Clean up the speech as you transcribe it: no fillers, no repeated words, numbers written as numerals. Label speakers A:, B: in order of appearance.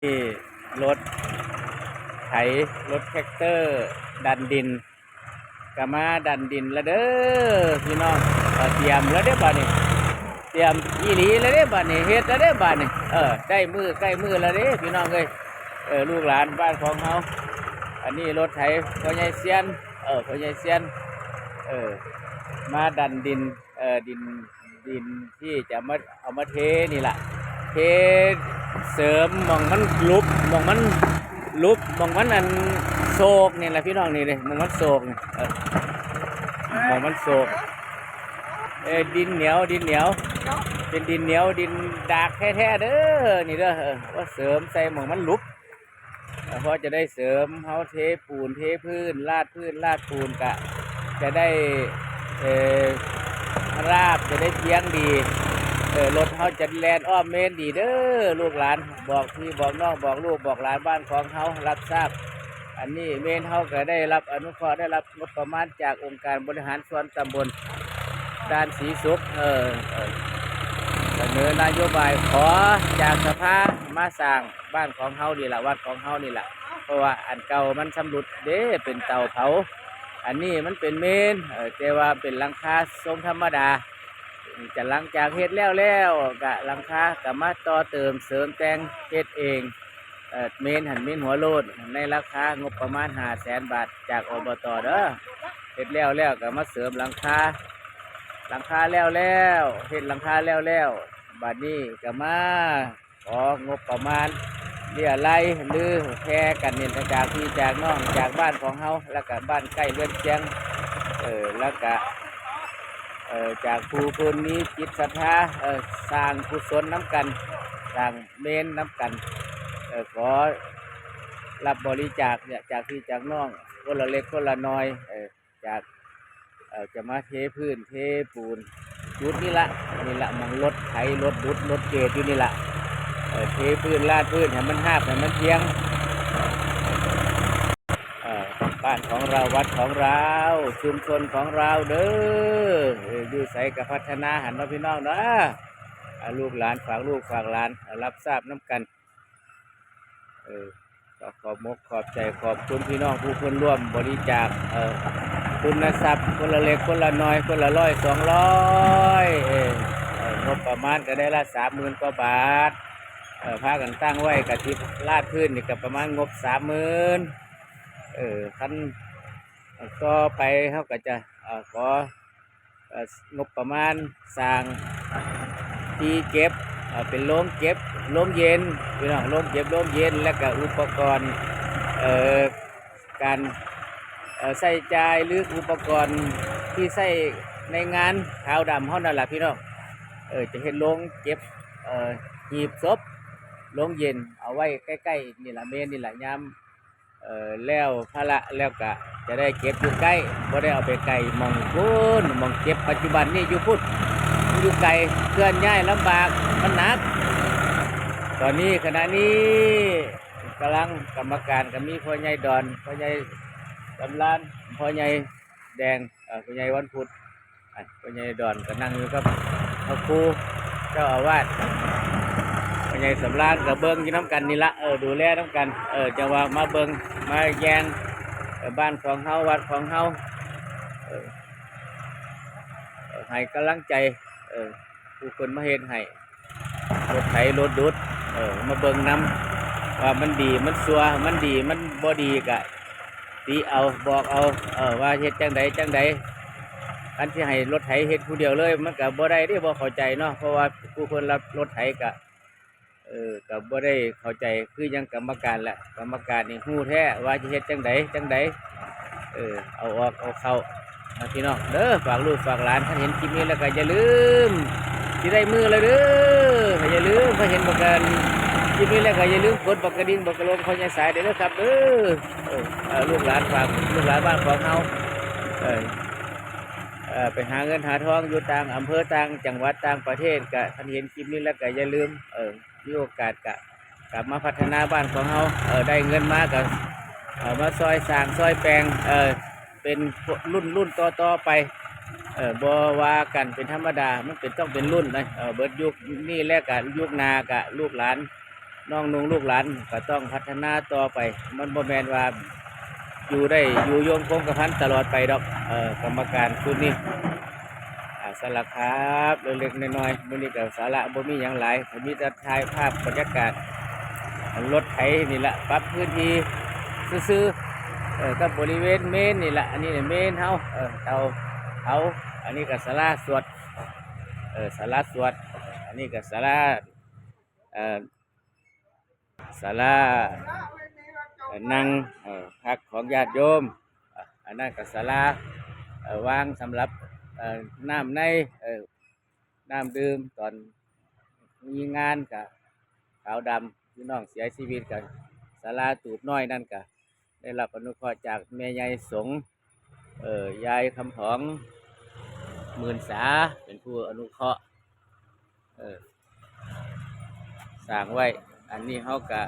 A: ที่รถไถรถแทรกเตอร์ดันดินกะมาดันดินแล้วเด้อพี่น้องเตรียมแล้วเด้อบ้านนี้เตรียมอีหลีแล้วเด้อบ้านนี้เฮ็ดแล้วเด้อบ้านนี้ใกล้มือแล้วเด้อพี่น้องเอ้ยลูกหลานบ้านของเฮาอันนี้รถไถพ่อใหญ่เซียนพ่อใหญ่เซียนมาดันดินดินที่จะมาเอามาเทนี่แหละเทเสริมมองมันลุบมองมันลุบมองมันอันโศกนี่แหละพี่น้องนี่เลยมองมันโศกมองมันโศกดินเหนียวเป็นดินเหนียวดินดากแท้ๆเด้อนี่เด้อว่าเสริมใส่มองมันลุบเพราะจะได้เสริมเขาเทปูนเทพื้นลาดปูนกะจะได้ราบจะได้เพียงดีรถเขาจะแลนอ้อมเมนดีเด้อลูกหลานบอกพี่บอกน้องบอกลูกบอกหลานบ้านของเขารับทราบอันนี้เมนเขาก็ได้รับอนุเคราะห์ได้รับงบประมาณจากองค์การบริหารส่วนตำบลด้านศรีสุขเสนอนโยบายขอจากสภามาสร้างบ้านของเขานี่แหละวัดของเขานี่แหละเพราะว่าอันเก่ามันชำรุดเด้เป็นเตาเผาอันนี้มันเป็นเมนแต่ว่าเป็นหลังคาทรงธรรมดาจะหลังจากเฮ็ดแล้วกะหลังคากะมาต่อเติมเสริมแต่งเฮ็ดเองเมนหัวโลดในราคางบประมาณ500,000 บาทจากอบต.เด้อเฮ็ดแล้วกะมาเสริมหลังคาแล้วเฮ็ดหลังคาแล้วบัดนี้กะมาของบประมาณเรียไล่หรือแพร่กันเนี่ยจากพี่จากน้องจากบ้านของเฮาแล้วก็บ้านใกล้เรือนเคียงแล้วก็จากผู้คนนี้จิตศรัทธาสร้างกุศลน้ำกันสร้างเมนน้ำกันขอรับบริจาคเนี่ยจากพี่จากน้องคนละเล็กคนละน้อยจากจะมาเทพื้นเทปูนจุดนี่ละมองรถไถรถดุดรถเกตอยู่นี่ละเทพื้นลาดพื้นให้มันหาบให้มันเพียงบ้านของเราวัดของเราชุมชนของเราเด้ออยู่ใส่กับพัฒนาหันมาพี่น้องนะลูกหลานฝากลูกฝากหลานรับทราบน้ำกันขอบมกขอบใจขอบคุณพี่น้องผู้คนร่วมบริจาคทุนทรัพย์คนละเล็กคนละน้อยคนละ100 200งบประมาณก็ได้ละ30,000 กว่าบาทพากันตั้งไว้กับทิพลาดพื้นนี่ก็ประมาณงบ30,000ขั้นก็ไปเขาก็จะของบประมาณสร้างที่เก็บเป็นโรงเก็บโรงเย็นพี่น้องโรงเก็บโรงเย็นและก็อุปกรณ์การใส่ใจหรืออุปกรณ์ที่ใส่ในงานขาวดำเขานั่นแหละพี่น้องจะเห็นโรงเก็บหีบศพโรงเย็นเอาไว้ใกล้ๆนี่แหละเมนนี่แหละย้ำแล้วพระแล้วก็จะได้เก็บอยู่ใกล้บ่ได้เอาไปไกลมองพุ่นมองเก็บปัจจุบันนี่อยู่พุ่นอยู่ไกลเคลื่อนย้ายลำบากมันหนักตอนนี้ขณะนี้กำลังกรรมการก็มีพ่อใหญ่ดอนพ่อใหญ่กำลานพ่อใหญ่แดงพ่อใหญ่วันพุธพ่อใหญ่ดอนก็นั่งอยู่กับพระครูเจ้าอาวาสพ่อใหญ่สำราญกับเบิ้งกินน้ำกันนี่ละดูแลน้ำกันจะว่ามาเบิ้งมาแยงบ้านของเฮาวัดของเฮาให้กำลังใจผู้คนมาเห็นให้รถไถรถดุดมาเบิ่งน้ำว่ามันดีมันซัวมันดีมันบ่ดีกะตีเอาบอกเอาว่าเฮ็ดจังใดอันที่ให้รถไถเฮ็ดผู้เดียวเลยมันก็บ่ได้ที่บ่เข้าใจเนาะเพราะว่าผู้คนรับรถไถกะก็บ่ได้เข้าใจคือยังกรรมการแหละกรรมการนี่ฮู้แท้ว่าจะเฮ็ดจังใดเอาออกเอาเข้าพี่น้องเด้อฝากลูกฝากหลานถ้าเห็นคลิปนี้แล้วก็อย่าลืมที่ได้มือเลยเด้ออย่าลืมถ้าเห็นประกันคลิปนี้แล้วก็อย่าลืมกดบักกระดิ่งบักกระโลมเขาใหญ่สายเด้อครับเด้อลูกหลานฝากลูกหลานบ้านของเฮาไปหาเงินหาทองอยู่ต่างอำเภอต่างจังหวัดต่างประเทศก็ท่านเห็นคลิปนี้แล้วก็อย่าลืมมีโอกาสกลับมาพัฒนาบ้านของเฮาได้เงินมาก็มาซอยสร้างซอยแปลงเป็นรุ่นต่อไปบว่ากันเป็นธรรมดามันเป็นต้องเป็นรุ่นนะเบิดยุคนี่แลกกับยุคนากะลูกหลาน น้องนุ่งลูกหลานก็ต้องพัฒนาต่อไปมันบ่แม่นว่าอยู่ได้อยู่โยงคงกระพันตลอดไปดอกกรรมการชุดนี้สลักครับเล็กๆน้อยๆมื้อนี้ก็สาระบ่มีหยังหลายมีแต่ถ่ายภาพบรรยากาศรถไถนี่ละปรับพื้นที่ซื่อๆกับบริเวณเมนนี่ละอันนี้เมนเฮาเตาเฮาอันนี้ก็ศาลาสวดศาลาสวดอันนี้ก็ศาลาศาลานั่งพักของญาติโยมอันนั้นก็ศาลาวางสำหรับน้ำในน้ำดื่มตอนมีงานกับขาวดำพี่น้องเสียชีวิตกันศาลาตูดน้อยนั่นก็ได้รับอนุเคราะห์จากแม่ยายสงยายคำผองหมื่นสาเป็นผู้อนุเคราะห์สร้างไว้อันนี้เขาก็